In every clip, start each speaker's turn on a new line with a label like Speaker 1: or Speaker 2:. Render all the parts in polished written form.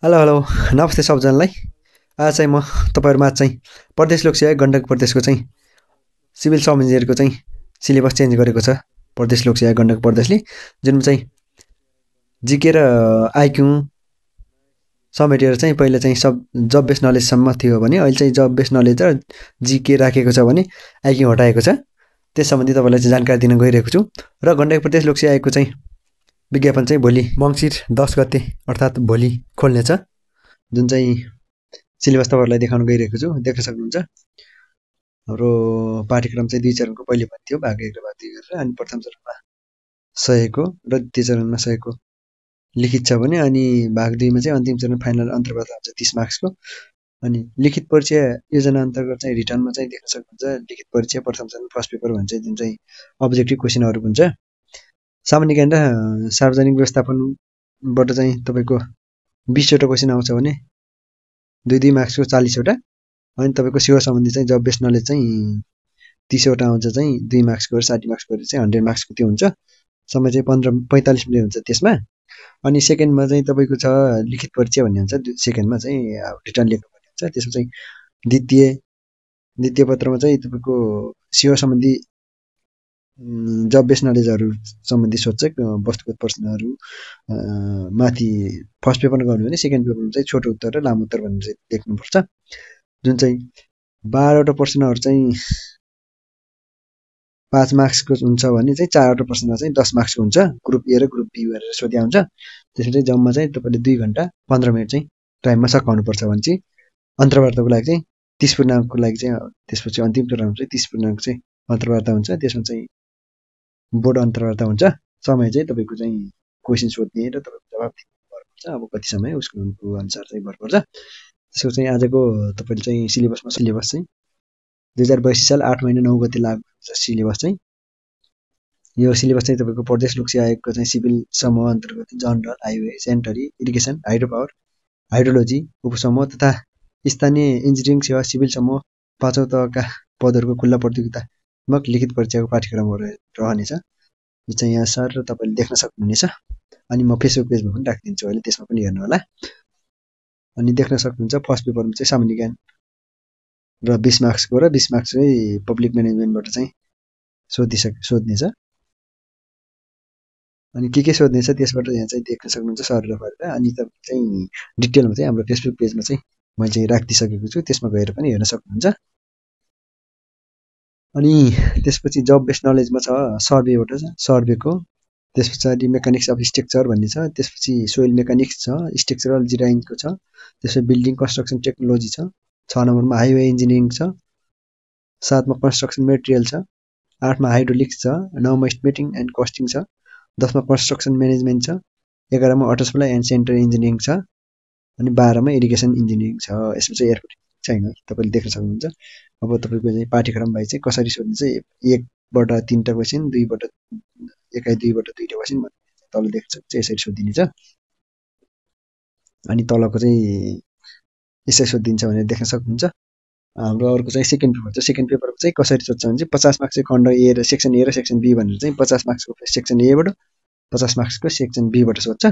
Speaker 1: Hello hello नमस्ते सबजनालाई। आज चाहिँ म तपाईँहरूमा चाहिँ प्रदेश लोक सेवा गण्डकी प्रदेशको चाहिँ सिभिल सब इन्जिनियरको चाहिँ सिलेबस चेन्ज गरेको छ प्रदेश लोक सेवा गण्डकी प्रदेशले, जुन चाहिँ जिके र आइक्यू समेटेर चाहिँ पहिला चाहिँ सब जब बेस्ड नलेजसम्म थियो भने अहिले चाहिँ जब बेस्ड नलेज र जिके राखेको छ भने आइक्यू हटाएको छ। त्यस सम्बन्धी तपाईँलाई चाहिँ जानकारी दिन गइरहेको छु। र गण्डकी प्रदेश लोक सेवा आयोगको चाहिँ विज्ञापन चाहिँ भोलि मङ्सिर 10 गते अर्थात् भोलि खोल्नेछ, जुन चाहिँ सिलेबस तपाईँहरूलाई देखाउन गइरहेको छु, देख्न सक्नुहुन्छ। हाम्रो पाठ्यक्रम चाहिँ 2 चरणको पहिले पनि थियो, भाग 1 र भाग 2 गरेर। अनि प्रथम चरणमा 100 को र द्वितीय चरणमा 100 को लिखित छ भने अनि भाग 2 मा चाहिँ अन्तिम चरण फाइनल अन्तर्गत हुन्छ 30 मार्क्सको। अनि लिखित परीक्षा योजना अन्तर्गत चाहिँ रिटर्नमा चाहिँ देख्न सक्नुहुन्छ। लिखित परीक्षा प्रथम चरण फर्स्ट पेपर भन्छ, जुन चाहिँ अब्जेक्टिभ क्वेसनहरु हुन्छ। सामान्य ज्ञान र सार्वजनिक व्यवस्थापनबाट चाहिँ तपाईको 20 वटा क्वेसन आउँछ भने 2 मार्क्सको 40 वटा। अनि तपाईको सेवा सम्बन्धी चाहिँ जब बेस्ड नलेज चाहिँ 30 वटा आउँछ चाहिँ 2 मार्क्सको र 60 मार्क्सको चाहिँ 100 मार्क्सको त्यो हुन्छ। समय चाहिँ 45 मिनेट हुन्छ त्यसमा। अनि सेकेन्डमा चाहिँ तपाईको छ लिखित परीक्षा भन्ने हुन्छ। सेकेन्डमा चाहिँ रिटर्न लेख्नुपर्ने हुन्छ। त्यसमा चाहिँ द्वितीय पत्रमा चाहिँ तपाईको सेवा सम्बन्धी जब बेस्ड नलेजहरु सम्बन्धी सोध्छ वस्तुगत प्रश्नहरु माथि फर्स्ट पेपरमा गर्नु भने सेकेन्ड पेपरमा चाहिँ छोटो उत्तर र लामो उत्तर भनेर चाहिँ लेख्नुपर्छ। जुन चाहिँ 12 वटा प्रश्नहरु चाहिँ 5 मार्क्सको हुन्छ भने चाहिँ 4 वटा प्रश्न चाहिँ 10 मार्क्सको हुन्छ। ग्रुप ए र ग्रुप बी भनेर सोधिया हुन्छ। त्यसमा चाहिँ जम्मा चाहिँ तपाईले 2 घण्टा 15 मिनेट चाहिँ टाइममा सकाउनु पर्छ भने चाहिँ अन्तर्वार्ताको लागि चाहिँ 30 पूर्णाङ्कको लागि चाहिँ त्यसपछि अन्तिम चरणमा चाहिँ 30 पूर्णाङ्क चाहिँ अन्तर्वार्ता हुन्छ। त्यसमा चाहिँ बोर्ड अन्तर्वार्ता हुन्छ। समय चाहिँ तपाईको चाहिँ क्वेशन सोध्ने र तपाईको जवाफ दिने भर पर्छ। अब कति समय उसको अनुसार चाहिँ भर पर्छ। त्यसो चाहिँ आजको तपाईले चाहिँ सिलेबस चाहिँ 2082 साल 8 महिना 9 गते लागू हुन्छ सिलेबस चाहिँ। यो सिलेबस चाहिँ तपाईको प्रदेश लोक सेवा आयोगको चाहिँ सिभिल समूह अन्तर्गत general, highway, sanitary, irrigation, hydro power, hydrology उपसमूह तथा स्थानीय इन्जिनियरिङ सेवा सिभिल समूह पाँचौं तहका पदहरुको खुल्ला प्रतियोगितात्मक लिखित परीक्षाको पाठ्यक्रमहरु रहनेछ। यो चाहिँ यहाँ सर र तपाईले देख्न सक्नुहुनेछ। अनि म फेसबुक पेजमा पनि राखिदिन्छु, अहिले त्यसमा पनि हेर्नु होला। अनि देख्न सक्नुहुन्छ फर्स्ट पेपरमा चाहिँ सामान्य ज्ञान र 20 मार्क्सको र 20 मार्क्स चाहिँ पब्लिक म्यानेजमेन्टबाट चाहिँ सोध्नेछ। अनि के सोध्नेछ त्यसबाट यहाँ चाहिँ देख्न सक्नुहुन्छ सर र गरेर। अनि तपाईले चाहिँ डिटेलमा चाहिँ हाम्रो फेसबुक पेजमा चाहिँ मैले चाहिँ राखिदिसकेको छु, त्यसमा गएर पनि हेर्न सक्नुहुन्छ। अनि त्यसपछि जब बेस्ड नलेजमा छ सर्वे एउटा छ, सर्वेको। त्यसपछि मेकानिक्स अफ स्ट्रक्चर भन्ने छ। त्यसपछि सोइल मेकानिक्स छ, स्ट्रक्चरल डिजाइनको छ। त्यसपछि बिल्डिङ कन्स्ट्रक्सन टेक्नोलोजी छ। 6 नम्बरमा हाइवे इन्जिनियरिङ छ। 7 मा कन्स्ट्रक्सन मटेरियल छ। 8 मा हाइड्रोलिक्स छ। 9 मा एस्टिमेटिङ एन्ड कस्टिङ छ। 10 मा कन्स्ट्रक्सन म्यानेजमेन्ट छ। 11 मा water supply and centre engineering छ। अनि 12 मा इरिगेसन इन्जिनियरिङ छ। यसमा चाहिँ एयरपोर्ट छैन, तपाईले देख्न सक्नुहुन्छ। अब तपाईको चाहिँ पाठ्यक्रम भाइ चाहिँ कसरी सोध्ने चाहिँ 1 बाट 3 टा क्वेशन, 2 बाट 2 बाट 2 टा क्वेशन तल देख्न सक्नुहुन्छ। यसरी सोधिने छ। अनि तलको चाहिँ यसरी सोधिन्छ भनेर देख्न सक्नुहुन्छ। हाम्रो अर्को चाहिँ सेकेन्ड पेपर छ। सेकेन्ड पेपरको चाहिँ कसरी सोध्छ भने चाहिँ 50 मार्क्स चाहिँ खण्ड ए र सेक्सन ए र सेक्सन बी भनेर चाहिँ 50 मार्क्सको सेक्सन ए बाट 50 मार्क्सको सेक्सन बी बाट सोध्छ।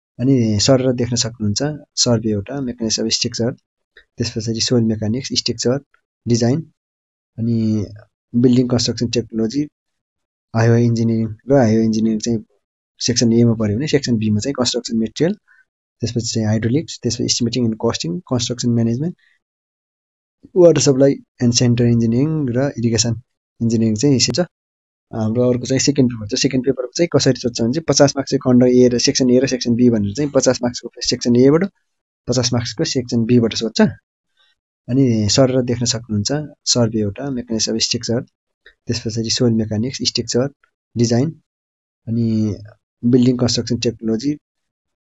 Speaker 1: अनि सर देख्न सक्नुहुन्छ सर्वे एउटा, मेकानिक्स अफ स्ट्रक्चर, त्यसपछि सोइल मेकानिक्स, स्ट्रक्चर डिजाइन, अनि building construction technology, highway engineering र हाइवे इन्जिनियरिङ चाहिँ सेक्सन ए मा पर्यो भने सेक्सन बी मा चाहिँ कन्स्ट्रक्सन मटेरियल, त्यसपछि चाहिँ हाइड्रोलिक्स, त्यसपछि estimating and costing, construction management, water supply and centre engineering र इरिगेसन इन्जिनियरिङ चाहिँ यसो छ। हाम्रो अर्को चाहिँ सेकेन्ड पेपर छ। सेकेन्ड पेपरको चाहिँ कसरी सोध्छ भने चाहिँ 50 मार्क्स चाहिँ खण्ड ए र सेक्सन बी भनेर चाहिँ 50 मार्क्सको सेक्सन ए बाट 50 मार्क्सको सेक्सन बी बाट सोध्छ। अनि सर देख्न सक्नुहुन्छ सर्वे एउटा, मेकानिक्स अफ स्ट्रक्चर, त्यसपछि सोइल मेकानिक्स, स्ट्रक्चर डिजाइन, अनि building construction technology,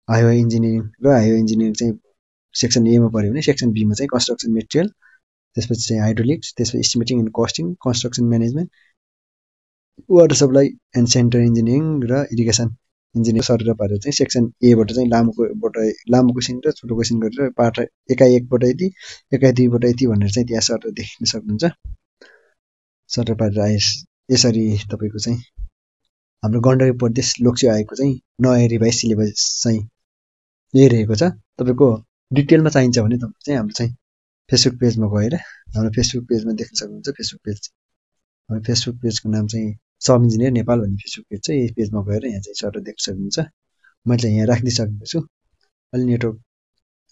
Speaker 1: highway engineering र हाइवे इन्जिनियरिङ चाहिँ सेक्सन ए मा पर्यो भने सेक्सन बी मा चाहिँ कन्स्ट्रक्सन मटेरियल, त्यसपछि चाहिँ हाइड्रोलिक्स, त्यसपछि estimating and costing, construction management, water supply and centre engineering र इरिगेसन इन्जिनियरिङ सर पारेर चाहिँ सेक्सन ए बाट चाहिँ लामो क्वेशन र छोटो क्वेशन गरेर पाठ एकाइ 1 बाट यति, एकाइ 2 बाट यति भनेर चाहिँ त्यहाँ सर देख्न सक्नुहुन्छ। सर पारेर यसरी तपाईको चाहिँ हाम्रो गण्डकी प्रदेश लोक सेवा आयोगको चाहिँ नयाँ रिभाइज सिलेबस चाहिँ यही रहेको छ। तपाईँको डिटेलमा चाहिन्छ भने तपाईँ चाहिँ हाम्रो चाहिँ फेसबुक पेजमा गएर हाम्रो फेसबुक पेजमा देख्न सक्नुहुन्छ। फेसबुक पेज हाम्रो फेसबुक पेजको नाम चाहिँ सब इन्जिनियर नेपाल भन्ने फेसबुक पेज छ। यही पेजमा गएर यहाँ चाहिँ सर देख्न सक्नुहुन्छ। मैले यहाँ राखिदिइसकेको छु। अलि नेटवर्क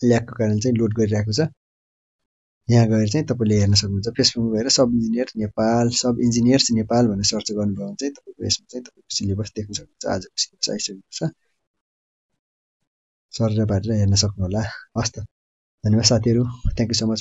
Speaker 1: ल्यागको कारण चाहिँ लोड गरिरहेको छ। यहाँ गएर चाहिँ तपाईँले हेर्न सक्नुहुन्छ। फेसबुकमा गएर सब इन्जिनियर नेपाल, सब इन्जिनियर्स नेपाल भनेर सर्च गर्नुभयो भने चाहिँ तपाईँको यसमा चाहिँ तपाईँको सिलेबस देख्न सक्नुहुन्छ। आजको सिलेबस आइसकेको छ। सरेर बारेर हेर्न सक्नुहोला। हस् त, धन्यवाद साथीहरू। Thank you so much.